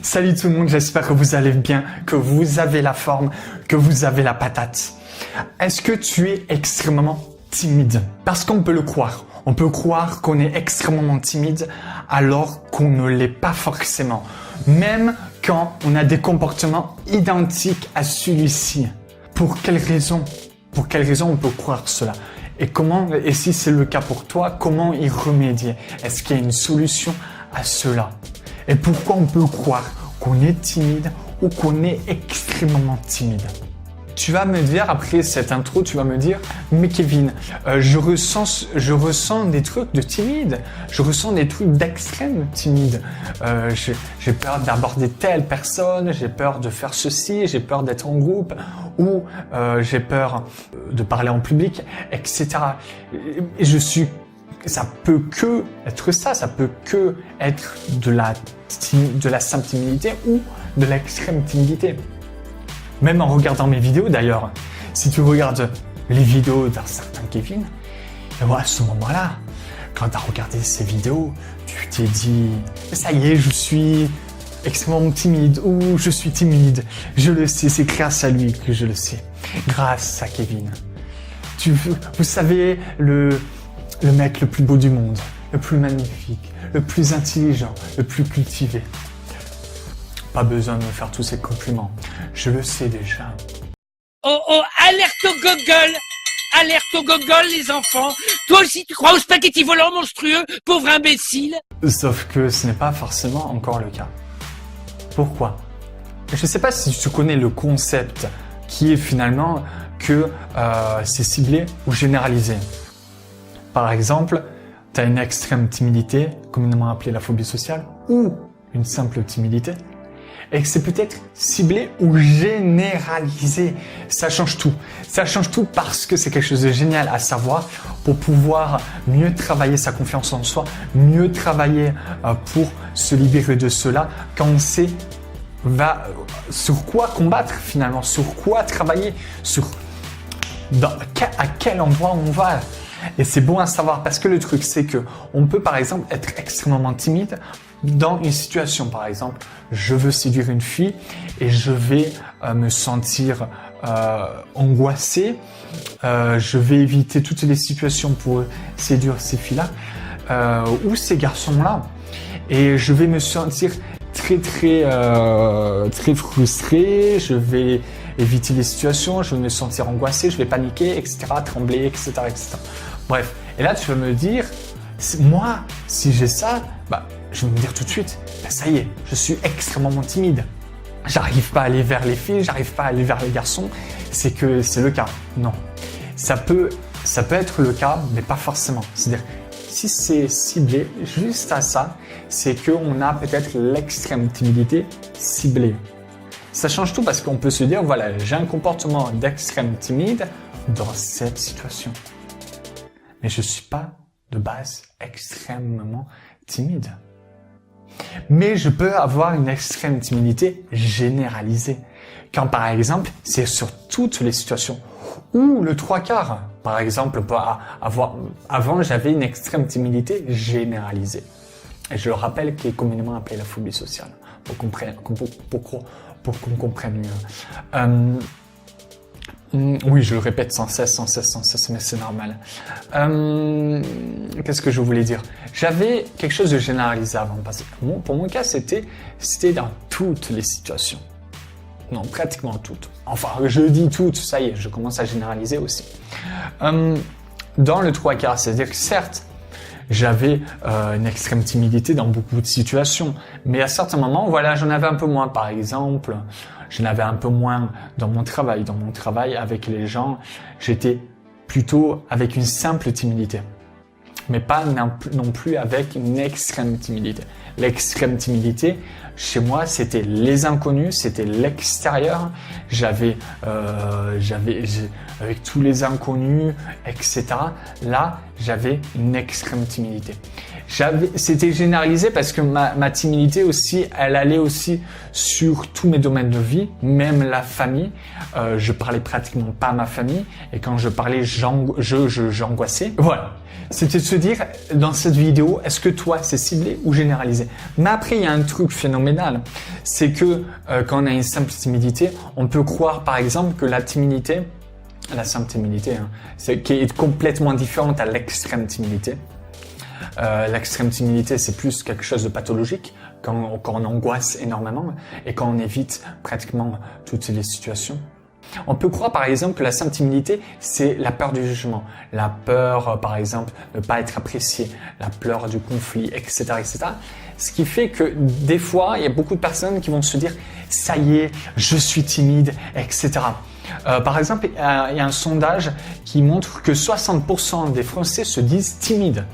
Salut tout le monde, j'espère que vous allez bien, que vous avez la forme, que vous avez la patate. Est-ce que tu es extrêmement timide? Parce qu'on peut le croire. On peut croire qu'on est extrêmement timide alors qu'on ne l'est pas forcément. Même quand on a des comportements identiques à celui-ci. Pour quelle raison? Pour quelle raison on peut croire cela? Et si c'est le cas pour toi, comment y remédier? Est-ce qu'il y a une solution à cela? Et pourquoi on peut croire qu'on est timide ou qu'on est extrêmement timide? Tu vas me dire, après cette intro, tu vas me dire, mais Kevin, je ressens des trucs de timide, je ressens des trucs d'extrême timide. J'ai peur d'aborder telle personne, j'ai peur de faire ceci, j'ai peur d'être en groupe, ou j'ai peur de parler en public, etc. Et ça peut que être ça peut que être de la simple timidité ou de l'extrême timidité. Même en regardant mes vidéos d'ailleurs, si tu regardes les vidéos d'un certain Kevin, à ce moment-là, quand tu as regardé ces vidéos, tu t'es dit « ça y est, je suis extrêmement timide » ou « je suis timide, je le sais, c'est grâce à lui que je le sais, grâce à Kevin ». Vous savez, le mec le plus beau du monde, le plus magnifique, le plus intelligent, le plus cultivé. Pas besoin de me faire tous ces compliments. Je le sais déjà. Oh, alerte au gogol! Alerte au gogol, les enfants! Toi aussi, tu crois au spaghetti volant monstrueux, pauvre imbécile? Sauf que ce n'est pas forcément encore le cas. Pourquoi? Je ne sais pas si tu connais le concept qui est finalement que c'est ciblé ou généralisé. Par exemple, tu as une extrême timidité, communément appelée la phobie sociale, ou une simple timidité, et que c'est peut-être ciblé ou généralisé. Ça change tout. Ça change tout parce que c'est quelque chose de génial à savoir pour pouvoir mieux travailler sa confiance en soi, mieux travailler pour se libérer de cela quand on sait sur quoi combattre finalement, sur quoi travailler, à quel endroit on va. Et c'est bon à savoir parce que le truc c'est que on peut par exemple être extrêmement timide dans une situation. Par exemple, je veux séduire une fille et je vais me sentir angoissé. Je vais éviter toutes les situations pour séduire ces filles-là ou ces garçons-là. Et je vais me sentir très frustré. Je vais éviter les situations. Je vais me sentir angoissé. Je vais paniquer, etc., trembler, etc., etc. Bref. Et là, tu vas me dire, moi, si j'ai ça, je vais me dire tout de suite, ça y est, je suis extrêmement timide. J'arrive pas à aller vers les filles, j'arrive pas à aller vers les garçons. C'est que c'est le cas. Non. Ça peut être le cas, mais pas forcément. C'est-à-dire, si c'est ciblé juste à ça, c'est qu'on a peut-être l'extrême timidité ciblée. Ça change tout parce qu'on peut se dire, voilà, j'ai un comportement d'extrême timide dans cette situation. Mais je suis pas de base extrêmement timide. Mais je peux avoir une extrême timidité généralisée. Quand par exemple, c'est sur toutes les situations. Ou le 3/4. Par exemple, avant j'avais une extrême timidité généralisée. Et je le rappelle, qui est communément appelée la phobie sociale. Pour qu'on comprenne mieux. Oui, je le répète sans cesse, mais c'est normal. Qu'est-ce que je voulais dire? J'avais quelque chose de généralisé avant. Parce que pour mon cas, c'était dans toutes les situations. Non, pratiquement toutes. Enfin, je dis toutes, ça y est, je commence à généraliser aussi. Dans le 3/4, c'est-à-dire que certes, j'avais une extrême timidité dans beaucoup de situations. Mais à certains moments, voilà, j'en avais un peu moins. Par exemple, j'en avais un peu moins dans mon travail. Dans mon travail, avec les gens, j'étais plutôt avec une simple timidité. Mais pas non plus avec une extrême timidité. L'extrême timidité, chez moi, c'était les inconnus, c'était l'extérieur. Avec tous les inconnus, etc. Là, j'avais une extrême timidité. C'était généralisé parce que ma timidité aussi, elle allait aussi sur tous mes domaines de vie, même la famille. Je parlais pratiquement pas à ma famille et quand je parlais, j'angoissais. Voilà. C'était de se dire, dans cette vidéo, est-ce que toi, c'est ciblé ou généralisé? Mais après, il y a un truc phénoménal. c'est que quand on a une simple timidité, on peut croire par exemple que la timidité, la simple timidité, qui est complètement différente à l'extrême timidité. L'extrême timidité, c'est plus quelque chose de pathologique, quand on angoisse énormément et quand on évite pratiquement toutes les situations. On peut croire par exemple que la simple timidité, c'est la peur du jugement, la peur par exemple de ne pas être apprécié, la peur du conflit, etc., etc. Ce qui fait que des fois, il y a beaucoup de personnes qui vont se dire « ça y est, je suis timide », etc. Par exemple, il y a un sondage qui montre que 60% des Français se disent timides.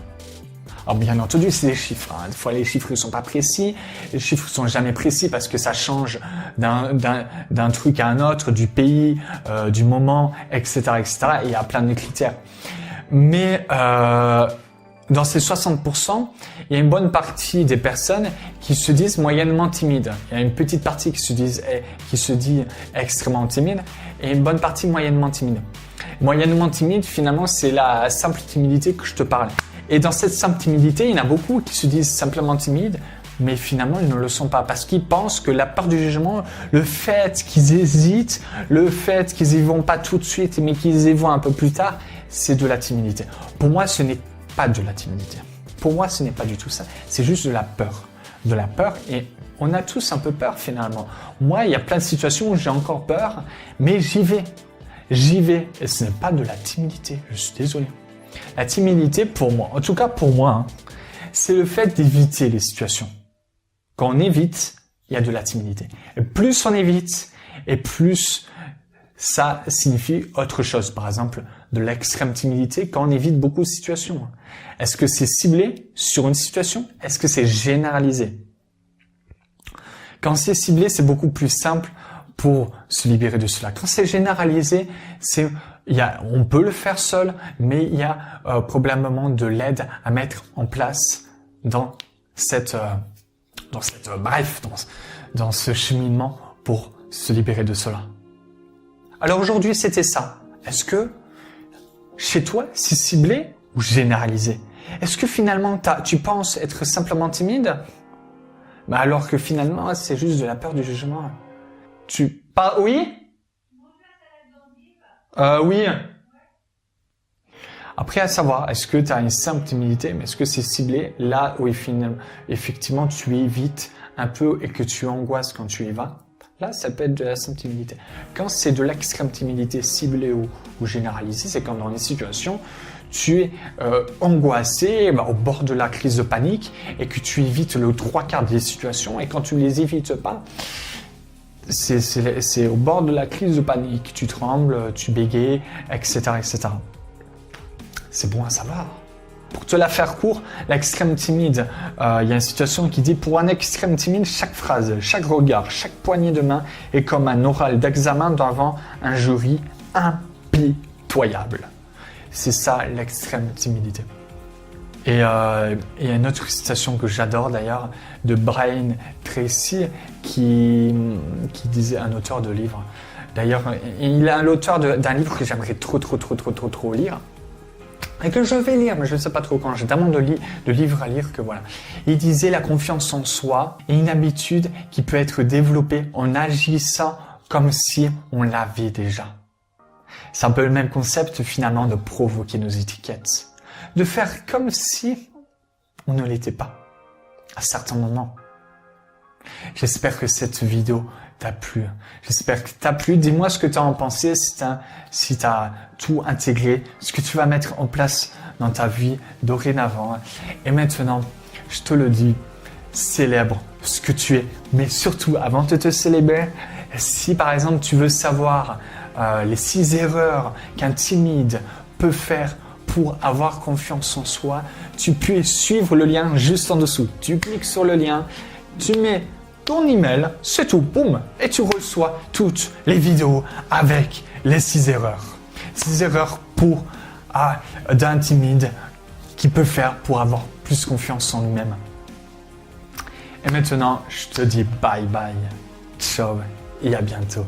Alors bien entendu, c'est des chiffres. Des fois, les chiffres ne sont pas précis. Les chiffres ne sont jamais précis parce que ça change d'un truc à un autre, du pays, du moment, etc., etc. Et il y a plein de critères. Mais dans ces 60%, il y a une bonne partie des personnes qui se disent moyennement timides. Il y a une petite partie qui se dit extrêmement timide et une bonne partie moyennement timide. Moyennement timide, finalement, c'est la simple timidité que je te parlais. Et dans cette simple timidité, il y en a beaucoup qui se disent simplement timides, mais finalement, ils ne le sont pas parce qu'ils pensent que la peur du jugement, le fait qu'ils hésitent, le fait qu'ils y vont pas tout de suite, mais qu'ils y vont un peu plus tard, c'est de la timidité. Pour moi, ce n'est pas de la timidité. Pour moi, ce n'est pas du tout ça. C'est juste de la peur. De la peur et on a tous un peu peur finalement. Moi, il y a plein de situations où j'ai encore peur, mais j'y vais. J'y vais. Et ce n'est pas de la timidité. Je suis désolé. La timidité, pour moi, en tout cas pour moi, c'est le fait d'éviter les situations. Quand on évite, il y a de la timidité. Et plus on évite, et plus ça signifie autre chose. Par exemple, de l'extrême timidité quand on évite beaucoup de situations. Est-ce que c'est ciblé sur une situation? Est-ce que c'est généralisé? Quand c'est ciblé, c'est beaucoup plus simple pour se libérer de cela. Quand c'est généralisé, on peut le faire seul, mais il y a probablement de l'aide à mettre en place dans ce cheminement pour se libérer de cela. Alors aujourd'hui, c'était ça. Est-ce que chez toi, c'est ciblé ou généralisé? Est-ce que finalement, tu penses être simplement timide? Alors que finalement, c'est juste de la peur du jugement. Oui? Oui. Après, à savoir, est-ce que tu as une simple timidité, mais est-ce que c'est ciblé là où effectivement tu évites un peu et que tu angoisses quand tu y vas? Là, ça peut être de la simple timidité. Quand c'est de l'extrême timidité ciblée ou généralisée, c'est quand dans les situations, tu es angoissé, au bord de la crise de panique et que tu évites le 3/4 des situations et quand tu ne les évites pas, c'est au bord de la crise de panique. Tu trembles, tu bégayes, etc., etc. C'est bon à savoir. Pour te la faire court, l'extrême timide, il y a une situation qui dit « Pour un extrême timide, chaque phrase, chaque regard, chaque poignée de main est comme un oral d'examen devant un jury impitoyable. » C'est ça l'extrême timidité. Et il y a une autre citation que j'adore d'ailleurs de Brian Tracy qui disait, un auteur de livre. D'ailleurs, il est l'auteur d'un livre que j'aimerais trop lire. Et que je vais lire, mais je ne sais pas trop quand. J'ai tellement de livres à lire que voilà. Il disait la confiance en soi est une habitude qui peut être développée en agissant comme si on l'avait déjà. C'est un peu le même concept finalement de provoquer nos étiquettes. De faire comme si on ne l'était pas à certains moments. J'espère que cette vidéo t'a plu. J'espère que t'a plu. Dis-moi ce que tu as en pensé, si tu as tout intégré, ce que tu vas mettre en place dans ta vie dorénavant. Et maintenant, je te le dis, célèbre ce que tu es. Mais surtout, avant de te célébrer, si par exemple tu veux savoir les 6 erreurs qu'un timide peut faire pour avoir confiance en soi, tu peux suivre le lien juste en dessous. Tu cliques sur le lien, tu mets ton email, c'est tout, boum, et tu reçois toutes les vidéos avec les 6 erreurs. 6 erreurs d'un timide qui peut faire pour avoir plus confiance en lui-même. Et maintenant, je te dis bye bye, ciao et à bientôt.